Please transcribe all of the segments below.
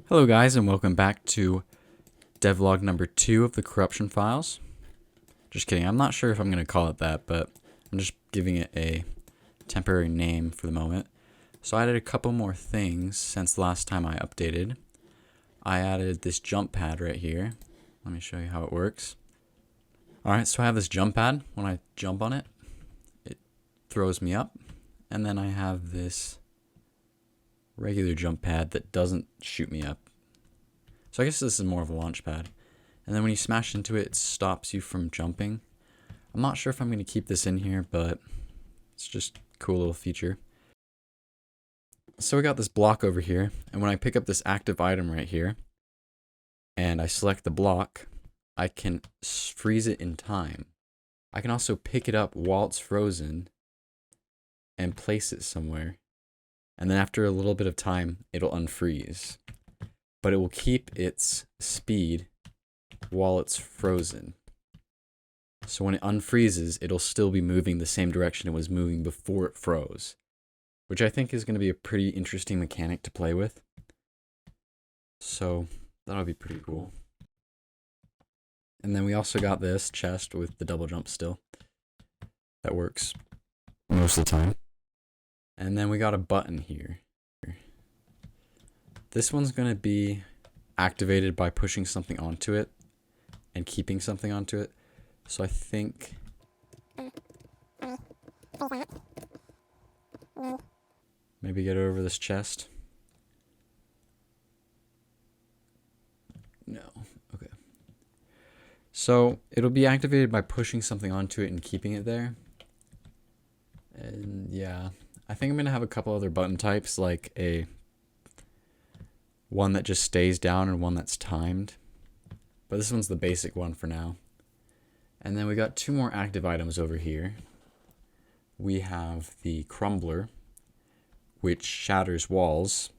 Hello guys and welcome back to devlog number 2 of the corruption files. Just kidding, I'm not sure if I'm going to call it that, but I'm just giving it a temporary name for the moment. So I added a couple more things since the last time I updated. I added this jump pad right here. Let me show you how it works. Alright, so I have this jump pad. When I jump on it, it throws me up. And then I have this regular jump pad that doesn't shoot me up. So I guess this is more of a launch pad. And then when you smash into it, it stops you from jumping. I'm not sure if I'm going to keep this in here, but it's just a cool little feature. So we got this block over here, and when I pick up this active item right here, and I select the block, I can freeze it in time. I can also pick it up while it's frozen and place it somewhere. And then after a little bit of time, it'll unfreeze. But it will keep its speed while it's frozen. So when it unfreezes, it'll still be moving the same direction it was moving before it froze. Which I think is going to be a pretty interesting mechanic to play with. So that'll be pretty cool. And then we also got this chest with the double jump still. That works most of the time. And then we got a button here. This one's going to be activated by pushing something onto it and keeping something onto it. So I think maybe get over this chest. No. Okay. So it'll be activated by pushing something onto it and keeping it there. And yeah, I think I'm going to have a couple other button types, like a one that just stays down and one that's timed. But this one's the basic one for now. And then we got two more active items over here. We have the crumbler, which shatters walls,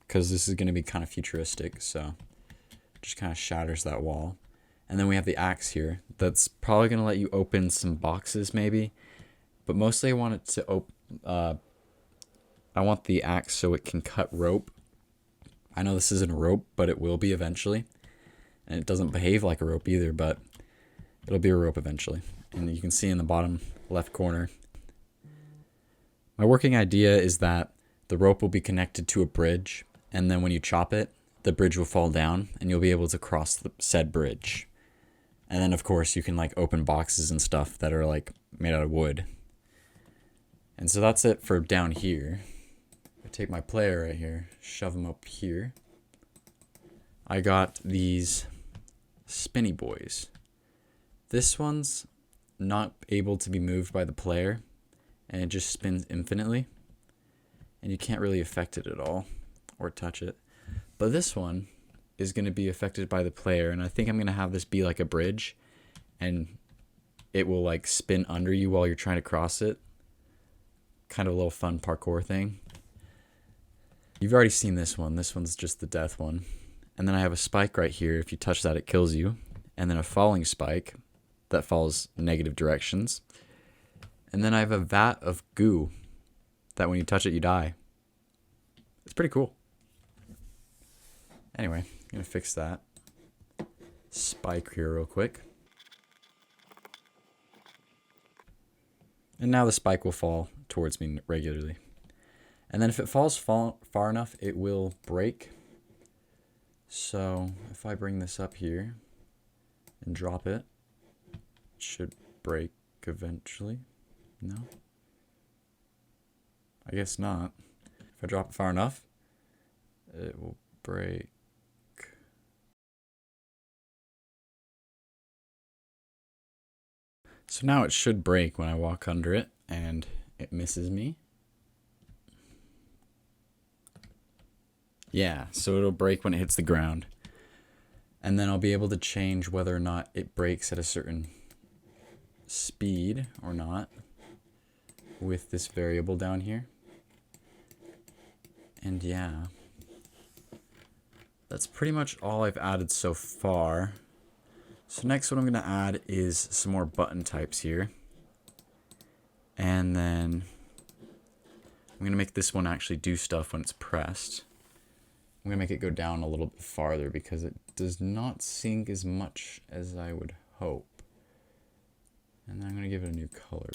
because this is going to be kind of futuristic, so just kind of shatters that wall. And then we have the axe here. That's probably going to let you open some boxes maybe, but mostly I want it to open. I want the axe so it can cut rope. I know this isn't a rope, but it will be eventually. And it doesn't behave like a rope either, but it'll be a rope eventually. And you can see in the bottom left corner. My working idea is that the rope will be connected to a bridge, and then when you chop it, the bridge will fall down, and you'll be able to cross the said bridge. And then, of course, you can like open boxes and stuff that are like made out of wood. And so that's it for down here. I take my player right here, shove him up here. I got these spinny boys. This one's not able to be moved by the player, and it just spins infinitely. And you can't really affect it at all, or touch it. But this one is going to be affected by the player, and I think I'm going to have this be like a bridge, and it will like spin under you while you're trying to cross it. Kind of a little fun parkour thing. You've already seen this one. This one's just the death one. And then I have a spike right here. If you touch that, it kills you. And then a falling spike that falls negative directions. And then I have a vat of goo that when you touch it, you die. It's pretty cool. Anyway, I'm going to fix that spike here real quick. And now the spike will fall towards me regularly. And then if it falls far enough, it will break. So if I bring this up here and drop it, it should break eventually. No? I guess not. If I drop it far enough, it will break. So now it should break when I walk under it and it misses me. Yeah, so it'll break when it hits the ground. And then I'll be able to change whether or not it breaks at a certain speed or not with this variable down here. And yeah, that's pretty much all I've added so far. So next what I'm going to add is some more button types here. And then I'm going to make this one actually do stuff when it's pressed. I'm going to make it go down a little bit farther because it does not sink as much as I would hope. And then I'm going to give it a new color.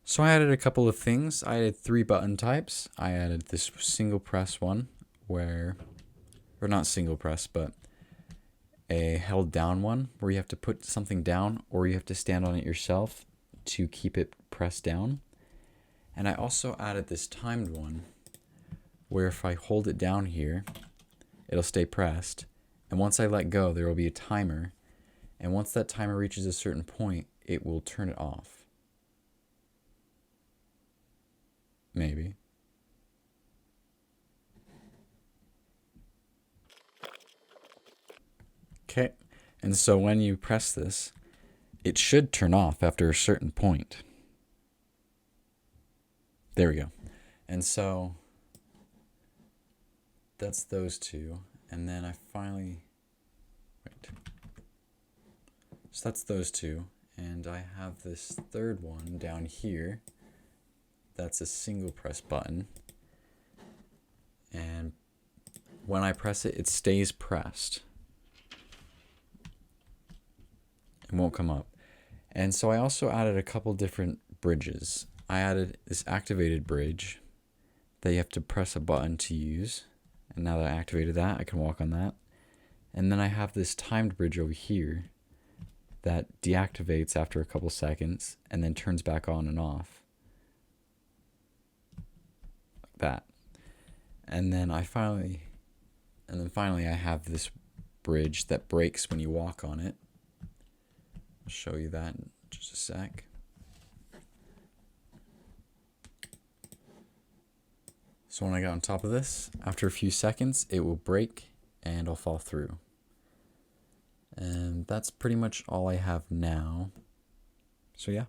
So I added a couple of things. I added 3 button types. I added this single press one where, or not single press, but a held down one where you have to put something down or you have to stand on it yourself to keep it pressed down. And I also added this timed one where if I hold it down here, it'll stay pressed. And once I let go, there will be a timer. And once that timer reaches a certain point, it will turn it off. Maybe. Okay. And so when you press this, it should turn off after a certain point. There we go. And so that's those two. And then I finally, so that's those two. And I have this third one down here. That's a single press button. And when I press it, it stays pressed. It won't come up. And so I also added a couple different bridges. I added this activated bridge that you have to press a button to use. And now that I activated that, I can walk on that. And then I have this timed bridge over here that deactivates after a couple seconds and then turns back on and off. Like that. And then finally I have this bridge that breaks when you walk on it. I'll show you that in just a sec. So when I get on top of this, after a few seconds, it will break and I'll fall through. And that's pretty much all I have now. So yeah.